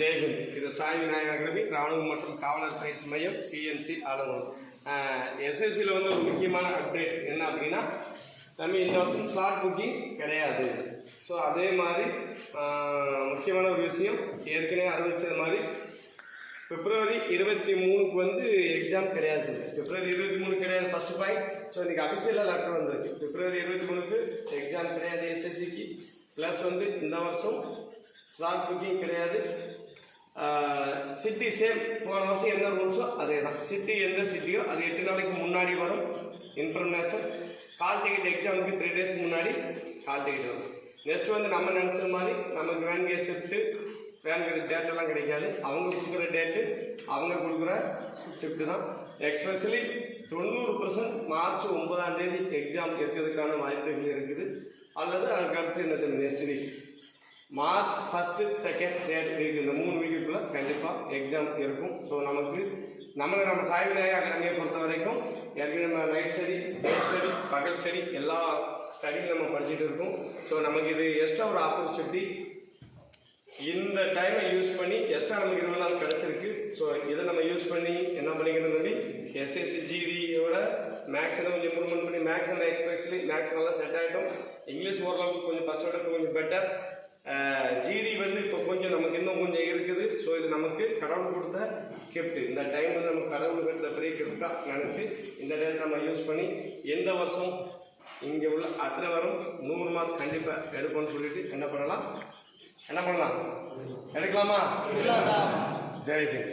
ஜெய்ஹிந்த். இது ஸ்டாலின் விநாயகர் அகாடமி ராணுவம் மற்றும் காவலர் பயிற்சி மையம் பிஎன்சி ஆலங்குளம். எஸ்எஸ்சியில் வந்து ஒரு முக்கியமான அப்டேட் என்ன அப்படின்னா, நம்ம இந்த வருஷம் ஸ்லாட் புக்கிங் கிடையாது. ஸோ அதே மாதிரி முக்கியமான ஒரு விஷயம், ஏற்கனவே அறிவிச்சது மாதிரி பிப்ரவரி 23க்கு வந்து எக்ஸாம் கிடையாது. பிப்ரவரி 23 கிடையாது ஃபர்ஸ்ட் பாயிண்ட். ஸோ இன்றைக்கி அபிஷியலாக லெட்டர் வந்திருக்கு, பிப்ரவரி 23க்கு எக்ஸாம் கிடையாது எஸ்எஸ்சிக்கு. ப்ளஸ் வந்து இந்த வருஷம் ஸ்லாட் புக்கிங் கிடையாது. சிட்டி சேம், போன வருஷம் என்ன ரூல்ஸோ அதே தான். சிட்டி எந்த சிட்டியோ அது 8 நாளைக்கு முன்னாடி வரும் இன்ஃபர்மேஷன். கால் டிக்கெட் எக்ஸாமுக்கு 3 days முன்னாடி கால் டிக்கெட் வரும். நெக்ஸ்ட் வந்து நம்ம நினச்ச மாதிரி நமக்கு வேன் கேஸ் ஷிஃப்ட்டு வேன் டேட்டெல்லாம் கிடைக்காது. அவங்க கொடுக்குற டேட்டு அவங்க கொடுக்குற ஷிஃப்ட்டு தான். எக்ஸ்பெஷலி 90% மார்ச் 9ஆம் தேதி எக்ஸாம் இருக்கிறதுக்கான வாய்ப்புகள் இருக்குது. அல்லது அதுக்கு அடுத்து என்ன next week March 1st, 2nd, 3rd week, இந்த 3 வீக்குக்குள்ளே கண்டிப்பாக எக்ஸாம் இருக்கும். ஸோ நம்ம சாய் விநாயகர் அகாடமியை பொறுத்த வரைக்கும் ஏற்கனவே நம்ம நைட் ஸ்டடி, டே ஸ்டடி, பகல் ஸ்டடி எல்லா ஸ்டடியும் நம்ம படிச்சுட்டு இருக்கோம். ஸோ நமக்கு இது எக்ஸ்ட்ரா ஒரு ஆப்பர்ச்சுனிட்டி. இந்த டைமை யூஸ் பண்ணி எக்ஸ்ட்ரா நமக்கு 20 நாள் கிடச்சிருக்கு. ஸோ இதை நம்ம யூஸ் பண்ணி என்ன பண்ணிக்கணும் சொல்லி எஸ்எஸ்சி ஜிடியோட மேக்ஸ் கொஞ்சம் இம்ப்ரூவ்மெண்ட் பண்ணி மேக்ஸ் அண்ட் எக்ஸ்பெஷலி மேக்ஸ் நல்லா செட் ஆகிட்டோம். இங்கிலீஷ் ஓரளவுக்கு கொஞ்சம் ஃபஸ்ட்டோட கொஞ்சம் பெட்டர். ஜிடி வந்து இப்போ கொஞ்சம் நமக்கு இன்னும் கொஞ்சம் இருக்குது. ஸோ இது நமக்கு கடவுள் கொடுத்த கிஃப்ட். இந்த டைம் வந்து நமக்கு கடவுள் கொடுத்த பெரிய கிஃப்டாக நினச்சி இந்த டைம் நம்ம யூஸ் பண்ணி எந்த வருஷம் இங்கே உள்ள அத்தனை வரும் 100 மார்க் கண்டிப்பாக எடுப்போம்னு சொல்லிட்டு என்ன பண்ணலாம் எடுக்கலாமா? ஜெய்ஹிந்த்.